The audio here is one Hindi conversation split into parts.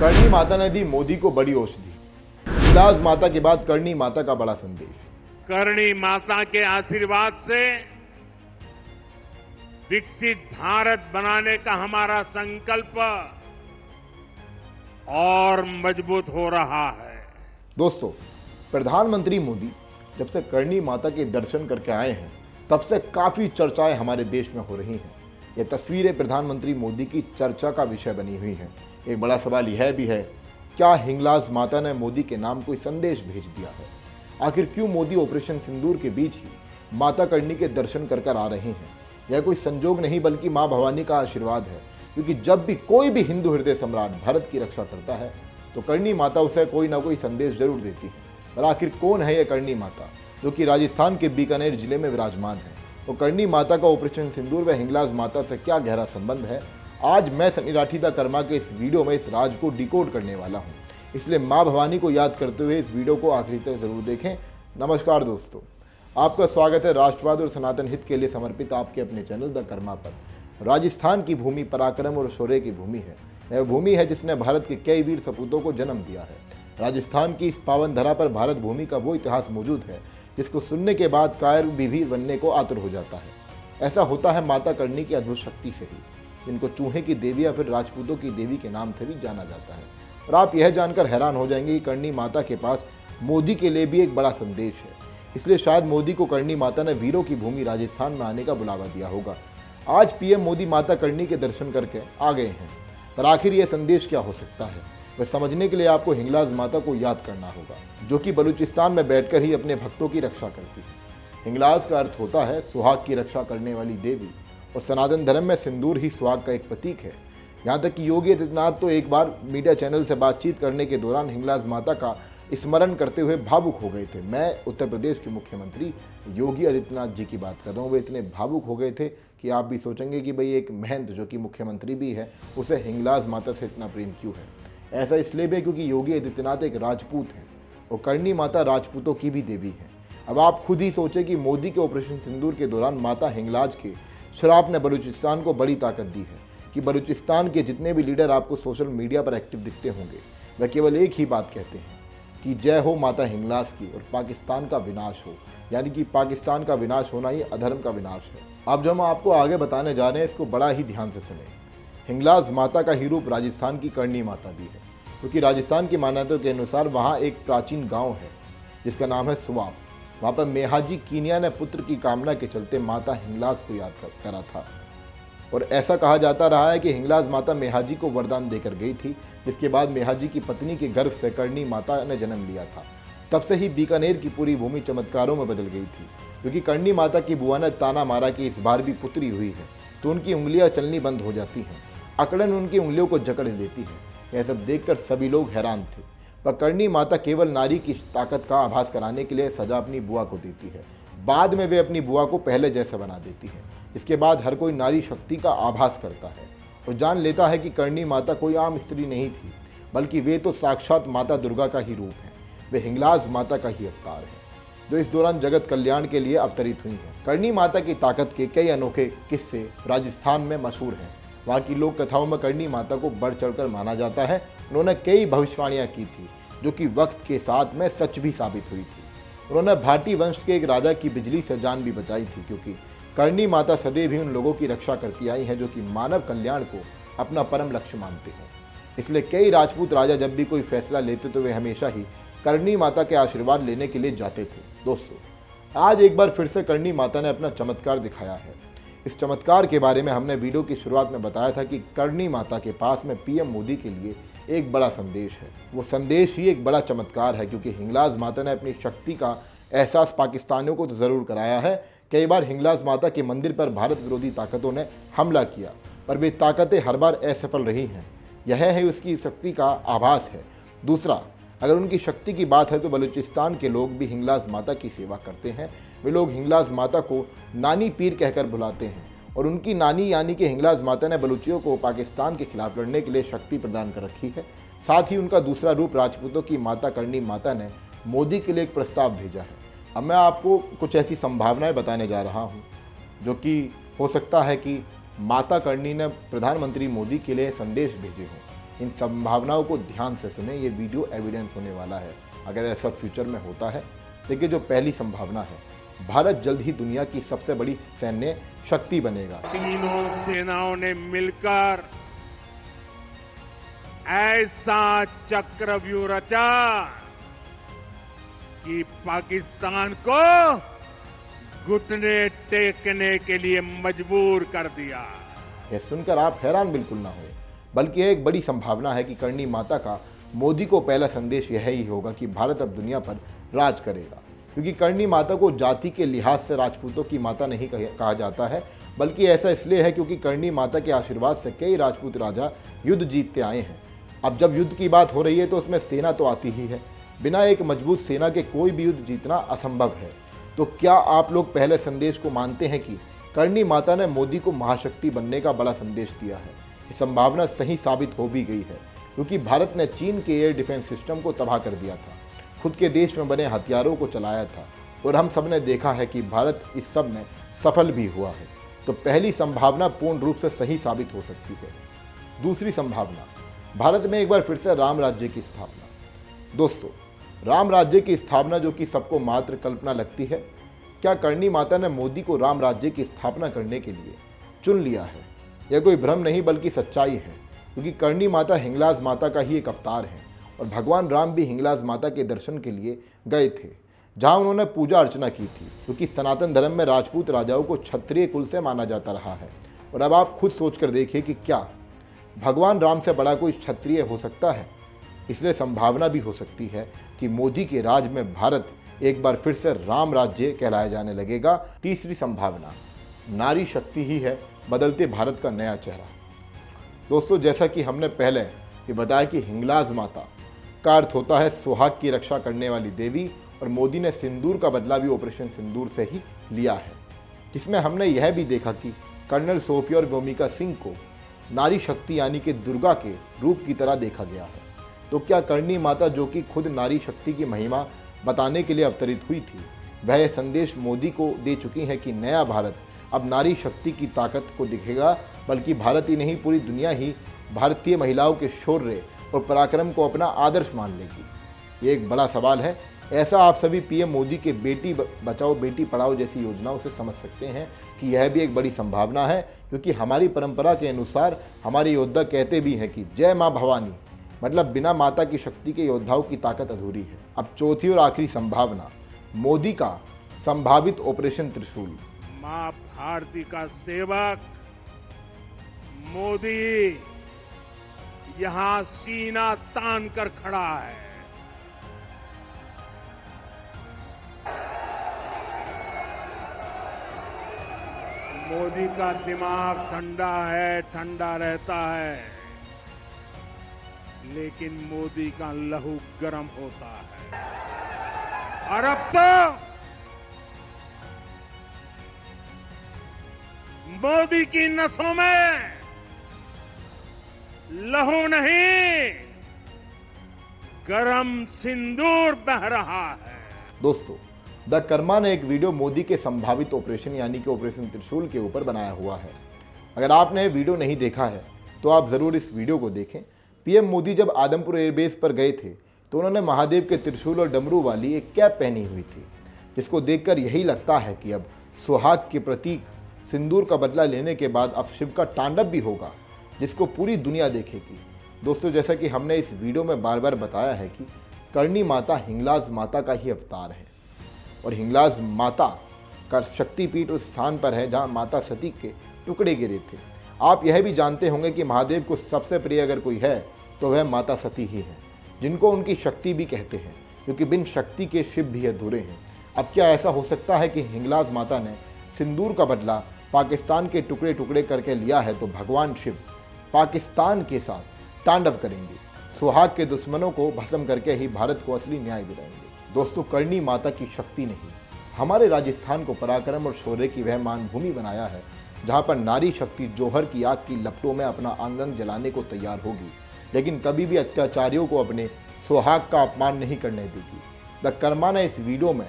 करणी माता ने दी मोदी को बड़ी औषधि। हिंगलाज माता के बाद करणी माता का बड़ा संदेश। करणी माता के आशीर्वाद से विकसित भारत बनाने का हमारा संकल्प और मजबूत हो रहा है। दोस्तों, प्रधानमंत्री मोदी जब से करणी माता के दर्शन करके आए हैं तब से काफी चर्चाएं हमारे देश में हो रही हैं। ये तस्वीरें प्रधानमंत्री मोदी की चर्चा का विषय बनी हुई हैं। एक बड़ा सवाल यह भी है, क्या हिंगलाज माता ने मोदी के नाम कोई संदेश भेज दिया है? आखिर क्यों मोदी ऑपरेशन सिंदूर के बीच ही माता करणी के दर्शन कर कर आ रहे हैं? यह कोई संजोग नहीं बल्कि मां भवानी का आशीर्वाद है, क्योंकि जब भी कोई भी हिंदू हृदय सम्राट भारत की रक्षा करता है तो करणी माता उसे कोई ना कोई संदेश जरूर देती है। और आखिर कौन है यह करणी माता जो कि राजस्थान के बीकानेर जिले में विराजमान है? तो करणी माता का ऑपरेशन सिंदूर व हिंगलाज माता से क्या गहरा संबंध है? आज मैं सनी राठी दा कर्मा के इस वीडियो में इस राज को डिकोड करने वाला हूं, इसलिए मां भवानी को याद करते हुए इस वीडियो को आखिरी तक जरूर देखें। नमस्कार दोस्तों, आपका स्वागत है राष्ट्रवाद और सनातन हित के लिए समर्पित आपके अपने चैनल द कर्मा पर। राजस्थान की भूमि पराक्रम और शौर्य की भूमि है। यह भूमि है जिसने भारत के कई वीर सपूतों को जन्म दिया है। राजस्थान की इस पावन धरा पर भारत भूमि का वो इतिहास मौजूद है जिसको सुनने के बाद कायर भी वीर बनने को आतुर हो जाता है। ऐसा होता है माता करणी की अद्भुत शक्ति से ही, जिनको चूहे की देवी या फिर राजपूतों की देवी के नाम से भी जाना जाता है। और आप यह जानकर हैरान हो जाएंगे कि करणी माता के पास मोदी के लिए भी एक बड़ा संदेश है। इसलिए शायद मोदी को करणी माता ने वीरों की भूमि राजस्थान में आने का बुलावा दिया होगा। आज पीएम मोदी माता करणी के दर्शन करके आ गए हैं, पर आखिर यह संदेश क्या हो सकता है वह समझने के लिए आपको हिंगलाज माता को याद करना होगा, जो कि बलूचिस्तान में बैठकर ही अपने भक्तों की रक्षा करती है। हिंगलाज का अर्थ होता है सुहाग की रक्षा करने वाली देवी, और सनातन धर्म में सिंदूर ही सुहाग का एक प्रतीक है। यहाँ तक कि योगी आदित्यनाथ तो एक बार मीडिया चैनल से बातचीत करने के दौरान हिंगलाज माता का स्मरण करते हुए भावुक हो गए थे। मैं उत्तर प्रदेश के मुख्यमंत्री योगी आदित्यनाथ जी की बात कर रहा हूँ। वे इतने भावुक हो गए थे कि आप भी सोचेंगे कि भाई एक महंत जो कि मुख्यमंत्री भी है उसे हिंगलाज माता से इतना प्रेम क्यों है। ऐसा इसलिए भी क्योंकि योगी आदित्यनाथ एक राजपूत हैं और करणी माता राजपूतों की भी देवी है। अब आप खुद ही सोचें कि मोदी के ऑपरेशन सिंदूर के दौरान माता हिंगलाज के श्राप ने बलूचिस्तान को बड़ी ताकत दी है कि बलूचिस्तान के जितने भी लीडर आपको सोशल मीडिया पर एक्टिव दिखते होंगे वह केवल एक ही बात कहते हैं कि जय हो माता हिंगलाज की और पाकिस्तान का विनाश हो, यानी कि पाकिस्तान का विनाश होना ही अधर्म का विनाश है। अब जो हम आपको आगे बताने जा रहे हैं इसको बड़ा ही ध्यान से सुनें। हिंगलाज माता का ही रूप राजस्थान की करणी माता भी है, क्योंकि राजस्थान की मान्यताओं के अनुसार वहाँ एक प्राचीन गाँव है जिसका नाम है सुवाप। वहाँ पर मेहाजी कीनिया ने पुत्र की कामना के चलते माता हिंगलाज को याद करा था, और ऐसा कहा जाता रहा है कि हिंगलाज माता मेहाजी को वरदान देकर गई थी, जिसके बाद मेहाजी की पत्नी के गर्भ से करणी माता ने जन्म लिया था। तब से ही बीकानेर की पूरी भूमि चमत्कारों में बदल गई थी, क्योंकि करणी माता की बुआ ने ताना मारा कि इस बार भी पुत्री हुई है तो उनकी उंगलियां चलनी बंद हो जाती हैं। अकड़न उनकी उंगलियों को जकड़ देती है। यह सब देखकर सभी लोग हैरान थे, पर करणी माता केवल नारी की ताकत का आभास कराने के लिए सजा अपनी बुआ को देती है। बाद में वे अपनी बुआ को पहले जैसा बना देती है। इसके बाद हर कोई नारी शक्ति का आभास करता है और जान लेता है कि करणी माता कोई आम स्त्री नहीं थी, बल्कि वे तो साक्षात माता दुर्गा का ही रूप है। वे हिंगलाज माता का ही अवतार है, जो इस दौरान जगत कल्याण के लिए अवतरित हुई है। करणी माता की ताकत के कई अनोखे किस्से राजस्थान में मशहूर हैं। वहाँ की लोक कथाओं में करणी माता को बढ़ चढ़कर माना जाता है। उन्होंने कई भविष्यवाणियाँ की थी जो कि वक्त के साथ में सच भी साबित हुई थी। उन्होंने भाटी वंश के एक राजा की बिजली से जान भी बचाई थी, क्योंकि करणी माता सदैव ही उन लोगों की रक्षा करती आई हैं जो कि मानव कल्याण को अपना परम लक्ष्य मानते हैं। इसलिए कई राजपूत राजा जब भी कोई फैसला लेते तो वे हमेशा ही करणी माता के आशीर्वाद लेने के लिए जाते थे। दोस्तों, आज एक बार फिर से करणी माता ने अपना चमत्कार दिखाया है। इस चमत्कार के बारे में हमने वीडियो की शुरुआत में बताया था कि करणी माता के पास में पीएम मोदी के लिए एक बड़ा संदेश है। वो संदेश ही एक बड़ा चमत्कार है, क्योंकि हिंगलाज माता ने अपनी शक्ति का एहसास पाकिस्तानियों को तो ज़रूर कराया है। कई बार हिंगलाज माता के मंदिर पर भारत विरोधी ताकतों ने हमला किया, पर वे ताकतें हर बार असफल रही हैं। यह है उसकी शक्ति का आभास है। दूसरा, अगर उनकी शक्ति की बात है तो बलूचिस्तान के लोग भी हिंगलाज माता की सेवा करते हैं। वे लोग हिंगलाज माता को नानी पीर कहकर बुलाते हैं, और उनकी नानी यानी कि हिंगलाज माता ने बलूचियों को पाकिस्तान के खिलाफ लड़ने के लिए शक्ति प्रदान कर रखी है। साथ ही उनका दूसरा रूप राजपूतों की माता करणी माता ने मोदी के लिए एक प्रस्ताव भेजा है। अब मैं आपको कुछ ऐसी संभावनाएं बताने जा रहा हूं जो कि हो सकता है कि माता करणी ने प्रधानमंत्री मोदी के लिए संदेश भेजे हों। इन संभावनाओं को ध्यान से सुने, ये वीडियो एविडेंस होने वाला है अगर ऐसा फ्यूचर में होता है। देखिए, जो पहली संभावना है, भारत जल्द ही दुनिया की सबसे बड़ी सैन्य शक्ति बनेगा। तीनों सेनाओं ने मिलकर ऐसा चक्रव्यूह रचा कि पाकिस्तान को घुटने टेकने के लिए मजबूर कर दिया। यह सुनकर आप हैरान बिल्कुल ना हो, बल्कि यह एक बड़ी संभावना है कि करणी माता का मोदी को पहला संदेश यह ही होगा कि भारत अब दुनिया पर राज करेगा। क्योंकि करणी माता को जाति के लिहाज से राजपूतों की माता नहीं कहा जाता है, बल्कि ऐसा इसलिए है क्योंकि करणी माता के आशीर्वाद से कई राजपूत राजा युद्ध जीतते आए हैं। अब जब युद्ध की बात हो रही है तो उसमें सेना तो आती ही है। बिना एक मजबूत सेना के कोई भी युद्ध जीतना असंभव है। तो क्या आप लोग पहले संदेश को मानते हैं कि करणी माता ने मोदी को महाशक्ति बनने का बड़ा संदेश दिया है? ये संभावना सही साबित हो भी गई है, क्योंकि भारत ने चीन के एयर डिफेंस सिस्टम को तबाह कर दिया था, खुद के देश में बने हथियारों को चलाया था, और हम सब ने देखा है कि भारत इस सब में सफल भी हुआ है। तो पहली संभावना पूर्ण रूप से सही साबित हो सकती है। दूसरी संभावना, भारत में एक बार फिर से राम राज्य की स्थापना। दोस्तों, राम राज्य की स्थापना जो कि सबको मात्र कल्पना लगती है, क्या करणी माता ने मोदी को राम राज्य की स्थापना करने के लिए चुन लिया है? यह कोई भ्रम नहीं बल्कि सच्चाई है, क्योंकि करणी माता हिंगलाज माता का ही एक अवतार है और भगवान राम भी हिंगलाज माता के दर्शन के लिए गए थे, जहां उन्होंने पूजा अर्चना की थी। क्योंकि सनातन धर्म में राजपूत राजाओं को क्षत्रिय कुल से माना जाता रहा है। और अब आप खुद सोच कर देखिए कि क्या भगवान राम से बड़ा कोई क्षत्रिय हो सकता है? इसलिए संभावना भी हो सकती है कि मोदी के राज में भारत एक बार फिर से राम राज्य कहलाया जाने लगेगा। तीसरी संभावना, नारी शक्ति ही है बदलते भारत का नया चेहरा। दोस्तों, जैसा कि हमने पहले ये बताया कि हिंगलाज माता का अर्थ होता है सुहाग की रक्षा करने वाली देवी, और मोदी ने सिंदूर का बदला भी ऑपरेशन सिंदूर से ही लिया है, जिसमें हमने यह भी देखा कि कर्नल सोफिया और व्योमिका सिंह को नारी शक्ति यानी कि दुर्गा के रूप की तरह देखा गया है। तो क्या करणी माता, जो कि खुद नारी शक्ति की महिमा बताने के लिए अवतरित हुई थी, वह यह संदेश मोदी को दे चुकी है कि नया भारत अब नारी शक्ति की ताकत को दिखेगा, बल्कि भारत ही नहीं पूरी दुनिया ही भारतीय महिलाओं के शौर्य और पराक्रम को अपना आदर्श मान लेगी? ये एक बड़ा सवाल है। ऐसा आप सभी पीएम मोदी के बेटी बचाओ बेटी पढ़ाओ जैसी योजनाओं से समझ सकते हैं कि यह भी एक बड़ी संभावना है, क्योंकि हमारी परंपरा के अनुसार हमारे योद्धा कहते भी हैं कि जय माँ भवानी, मतलब बिना माता की शक्ति के योद्धाओं की ताकत अधूरी है। अब चौथी और आखिरी संभावना, मोदी का संभावित ऑपरेशन त्रिशूल। मां भारती का सेवक मोदी यहां सीना तान कर खड़ा है। मोदी का दिमाग ठंडा है, ठंडा रहता है, लेकिन मोदी का लहू गर्म होता है। और अब तो मोदी की नसों में लहू नहीं, गरम सिंदूर बह रहा है। दोस्तों, द कर्मा ने एक वीडियो मोदी के संभावित ऑपरेशन यानी कि ऑपरेशन त्रिशूल के ऊपर बनाया हुआ है। अगर आपने वीडियो नहीं देखा है तो आप ज़रूर इस वीडियो को देखें। पीएम मोदी जब आदमपुर एयरबेस पर गए थे तो उन्होंने महादेव के त्रिशूल और डमरू वाली एक कैप पहनी हुई थी, जिसको देखकर यही लगता है कि अब सुहाग के प्रतीक सिंदूर का बदला लेने के बाद अब शिव का तांडव भी होगा, जिसको पूरी दुनिया देखेगी। दोस्तों, जैसा कि हमने इस वीडियो में बार बार बताया है कि करणी माता हिंगलाज माता का ही अवतार है, और हिंगलाज माता का शक्तिपीठ उस स्थान पर है जहां माता सती के टुकड़े गिरे थे। आप यह भी जानते होंगे कि महादेव को सबसे प्रिय अगर कोई है तो वह माता सती ही है, जिनको उनकी शक्ति भी कहते हैं, क्योंकि बिन शक्ति के शिव भी अधूरे हैं। अब क्या ऐसा हो सकता है कि हिंगलाज माता ने सिंदूर का बदला पाकिस्तान के टुकड़े टुकड़े करके लिया है, तो भगवान शिव पाकिस्तान के साथ तांडव करेंगे, सुहाग के दुश्मनों को भस्म करके ही भारत को असली न्याय दिलाएंगे। दोस्तों, करणी माता की शक्ति नहीं, हमारे राजस्थान को पराक्रम और शौर्य की वह मानभूमि बनाया है, जहां पर नारी शक्ति जौहर की आग की लपटों में अपना आंगन जलाने को तैयार होगी, लेकिन कभी भी अत्याचारियों को अपने सुहाग का अपमान नहीं करने देगी। द कर्मा ने इस वीडियो में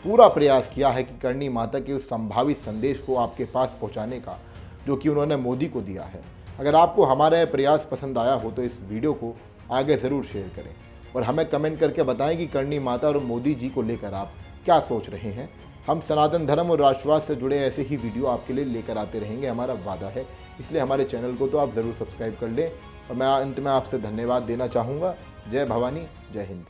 पूरा प्रयास किया है कि करणी माता के उस संभावित संदेश को आपके पास पहुंचाने का, जो कि उन्होंने मोदी को दिया है। अगर आपको हमारा यह प्रयास पसंद आया हो तो इस वीडियो को आगे ज़रूर शेयर करें और हमें कमेंट करके बताएं कि करणी माता और मोदी जी को लेकर आप क्या सोच रहे हैं। हम सनातन धर्म और राष्ट्रवाद से जुड़े ऐसे ही वीडियो आपके लिए लेकर आते रहेंगे, हमारा वादा है। इसलिए हमारे चैनल को तो आप ज़रूर सब्सक्राइब कर लें। और मैं अंत में आपसे धन्यवाद देना चाहूँगा। जय भवानी, जय हिंद।